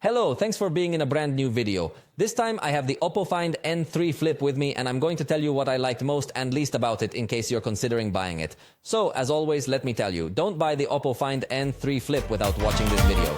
Hello, thanks for being in a brand new video. This time I have the OPPO Find N3 Flip with me and I'm going to tell you what I liked most and least about it in case you're considering buying it. So, as always, let me tell you, don't buy the OPPO Find N3 Flip without watching this video.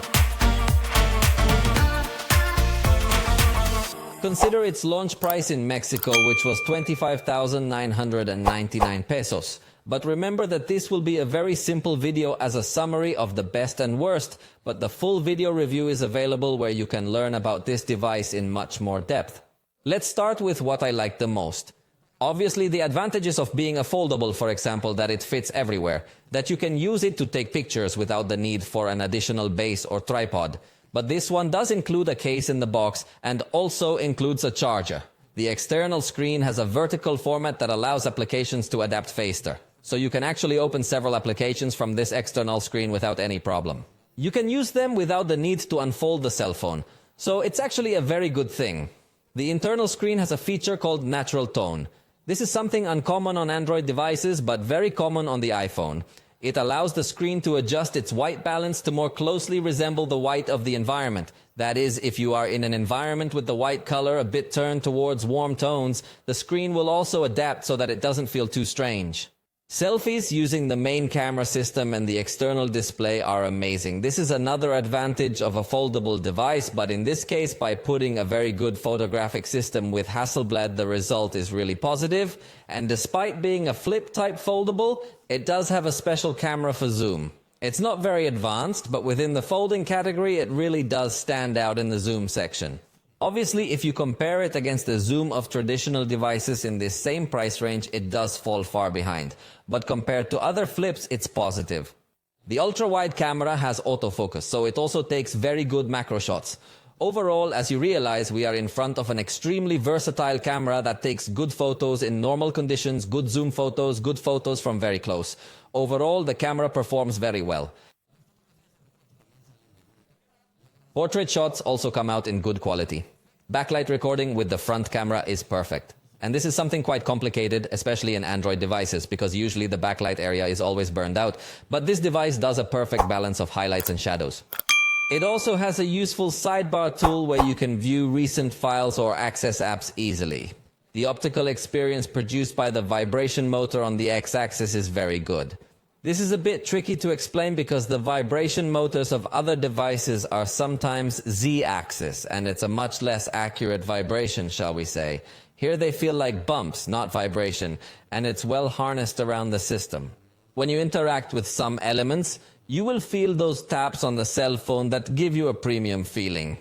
Consider its launch price in Mexico, which was 25,999 pesos. But remember that this will be a very simple video as a summary of the best and worst, but the full video review is available where you can learn about this device in much more depth. Let's start with what I like the most. Obviously, the advantages of being a foldable, for example, that it fits everywhere, that you can use it to take pictures without the need for an additional base or tripod. But this one does include a case in the box and also includes a charger. The external screen has a vertical format that allows applications to adapt faster. So you can actually open several applications from this external screen without any problem. You can use them without the need to unfold the cell phone. So it's actually a very good thing. The internal screen has a feature called natural tone. This is something uncommon on Android devices, but very common on the iPhone. It allows the screen to adjust its white balance to more closely resemble the white of the environment. That is, if you are in an environment with the white color a bit turned towards warm tones, the screen will also adapt so that it doesn't feel too strange. Selfies using the main camera system and the external display are amazing. This is another advantage of a foldable device, but in this case, by putting a very good photographic system with Hasselblad, the result is really positive. And despite being a flip-type foldable, it does have a special camera for zoom. It's not very advanced, but within the folding category, it really does stand out in the zoom section. Obviously, if you compare it against the zoom of traditional devices in this same price range, it does fall far behind. But compared to other flips, it's positive. The ultra-wide camera has autofocus, so it also takes very good macro shots. Overall, as you realize, we are in front of an extremely versatile camera that takes good photos in normal conditions, good zoom photos, good photos from very close. Overall, the camera performs very well. Portrait shots also come out in good quality. Backlight recording with the front camera is perfect. And this is something quite complicated, especially in Android devices, because usually the backlight area is always burned out. But this device does a perfect balance of highlights and shadows. It also has a useful sidebar tool where you can view recent files or access apps easily. The optical experience produced by the vibration motor on the x-axis is very good. This is a bit tricky to explain because the vibration motors of other devices are sometimes z-axis, and it's a much less accurate vibration, shall we say. Here they feel like bumps, not vibration, and it's well harnessed around the system. When you interact with some elements, you will feel those taps on the cell phone that give you a premium feeling.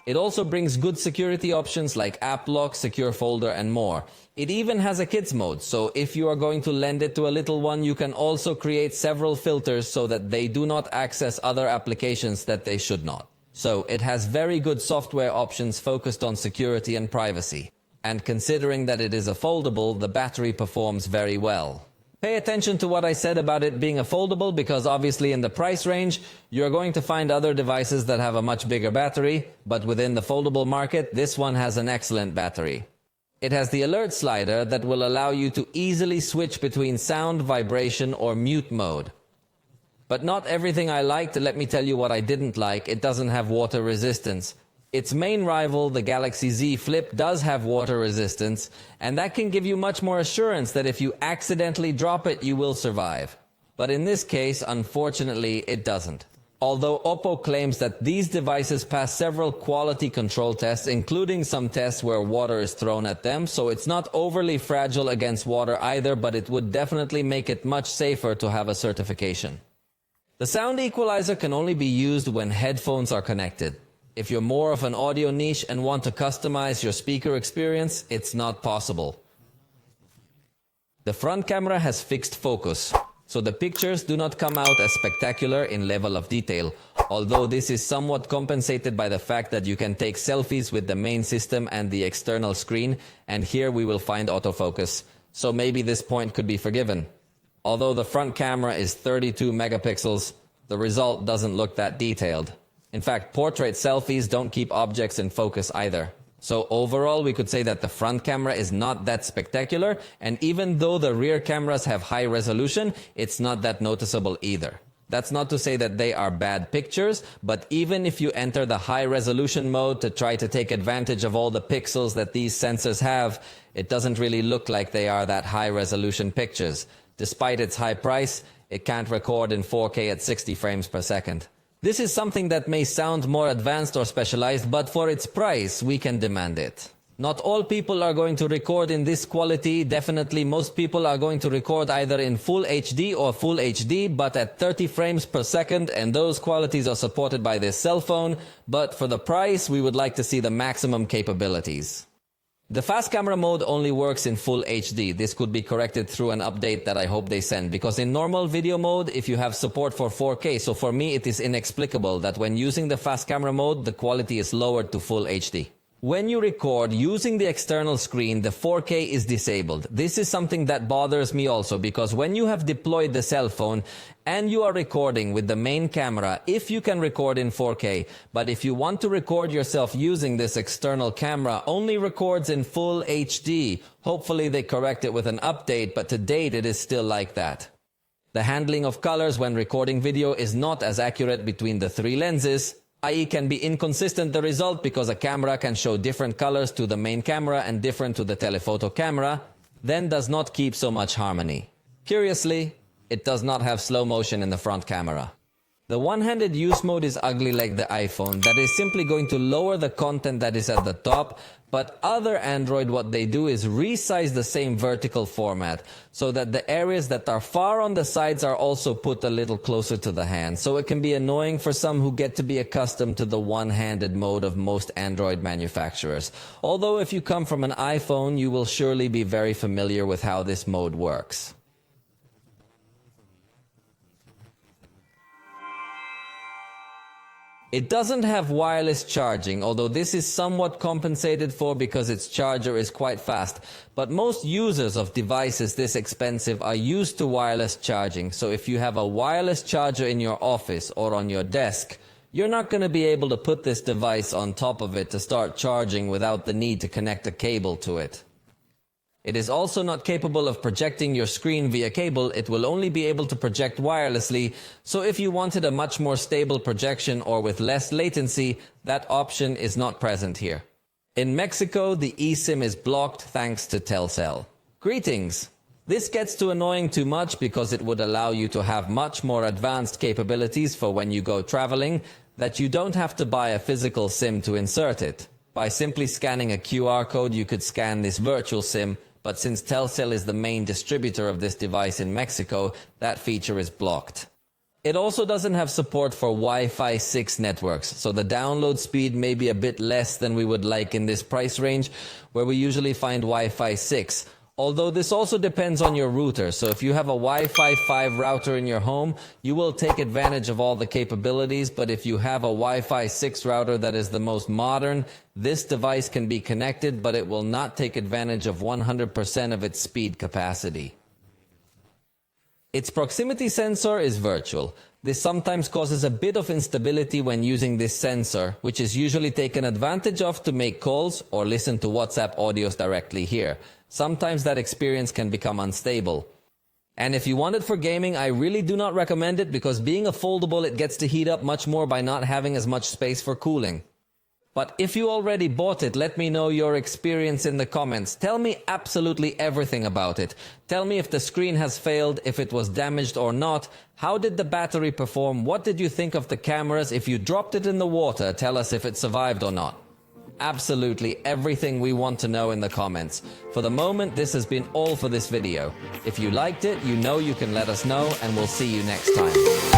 It also brings good security options like app lock, secure folder, and more. It even has a kids mode, so if you are going to lend it to a little one, you can also create several filters so that they do not access other applications that they should not. So it has very good software options focused on security and privacy. And considering that it is a foldable, the battery performs very well. Pay attention to what I said about it being a foldable because obviously in the price range, you're going to find other devices that have a much bigger battery, but within the foldable market, this one has an excellent battery. It has the alert slider that will allow you to easily switch between sound, vibration, or mute mode. But not everything I liked. Let me tell you what I didn't like. It doesn't have water resistance. Its main rival, the Galaxy Z Flip, does have water resistance, and that can give you much more assurance that if you accidentally drop it, you will survive. But in this case, unfortunately, it doesn't. Although OPPO claims that these devices pass several quality control tests, including some tests where water is thrown at them, so it's not overly fragile against water either, but it would definitely make it much safer to have a certification. The sound equalizer can only be used when headphones are connected. If you're more of an audio niche and want to customize your speaker experience, it's not possible. The front camera has fixed focus, so the pictures do not come out as spectacular in level of detail, although this is somewhat compensated by the fact that you can take selfies with the main system and the external screen, and here we will find autofocus, so maybe this point could be forgiven. Although the front camera is 32 megapixels, the result doesn't look that detailed. In fact, portrait selfies don't keep objects in focus either. So overall, we could say that the front camera is not that spectacular, and even though the rear cameras have high resolution, it's not that noticeable either. That's not to say that they are bad pictures, but even if you enter the high resolution mode to try to take advantage of all the pixels that these sensors have, it doesn't really look like they are that high resolution pictures. Despite its high price, it can't record in 4K at 60 frames per second. This is something that may sound more advanced or specialized, but for its price, we can demand it. Not all people are going to record in this quality. Definitely most people are going to record either in Full HD or Full HD, but at 30 frames per second, and those qualities are supported by this cell phone. But for the price, we would like to see the maximum capabilities. The fast camera mode only works in Full HD. This could be corrected through an update that I hope they send, because in normal video mode, if you have support for 4K, so for me it is inexplicable that when using the fast camera mode, the quality is lowered to Full HD. When you record using the external screen, the 4K is disabled. This is something that bothers me also, because when you have deployed the cell phone and you are recording with the main camera, if you can record in 4K, but if you want to record yourself using this external camera, only records in Full HD. Hopefully they correct it with an update, but to date it is still like that. The handling of colors when recording video is not as accurate between the three lenses, i.e. can be inconsistent the result, because a camera can show different colors to the main camera and different to the telephoto camera, then does not keep so much harmony. Curiously, it does not have slow motion in the front camera. The one-handed use mode is ugly like the iPhone. That is simply going to lower the content that is at the top, but other Android, what they do is resize the same vertical format so that the areas that are far on the sides are also put a little closer to the hand. So it can be annoying for some who get to be accustomed to the one-handed mode of most Android manufacturers. Although if you come from an iPhone, you will surely be very familiar with how this mode works. It doesn't have wireless charging, although this is somewhat compensated for because its charger is quite fast. But most users of devices this expensive are used to wireless charging. So if you have a wireless charger in your office or on your desk, you're not going to be able to put this device on top of it to start charging without the need to connect a cable to it. It is also not capable of projecting your screen via cable. It will only be able to project wirelessly, so if you wanted a much more stable projection or with less latency, that option is not present here. In Mexico, the eSIM is blocked thanks to Telcel. Greetings! This gets too annoying too much because it would allow you to have much more advanced capabilities for when you go traveling, that you don't have to buy a physical SIM to insert it. By simply scanning a QR code, you could scan this virtual SIM, but since Telcel is the main distributor of this device in Mexico, that feature is blocked. It also doesn't have support for Wi-Fi 6 networks, so the download speed may be a bit less than we would like in this price range, where we usually find Wi-Fi 6. Although this also depends on your router, so if you have a Wi-Fi 5 router in your home, you will take advantage of all the capabilities, but if you have a Wi-Fi 6 router that is the most modern, this device can be connected, but it will not take advantage of 100% of its speed capacity. Its proximity sensor is virtual. This sometimes causes a bit of instability when using this sensor, which is usually taken advantage of to make calls or listen to WhatsApp audios directly here. Sometimes that experience can become unstable. And if you want it for gaming, I really do not recommend it, because being a foldable, it gets to heat up much more by not having as much space for cooling. But if you already bought it, let me know your experience in the comments. Tell me absolutely everything about it. Tell me if the screen has failed, if it was damaged or not. How did the battery perform? What did you think of the cameras? If you dropped it in the water, tell us if it survived or not. Absolutely everything we want to know in the comments. For the moment, this has been all for this video. If you liked it, you know you can let us know, and we'll see you next time.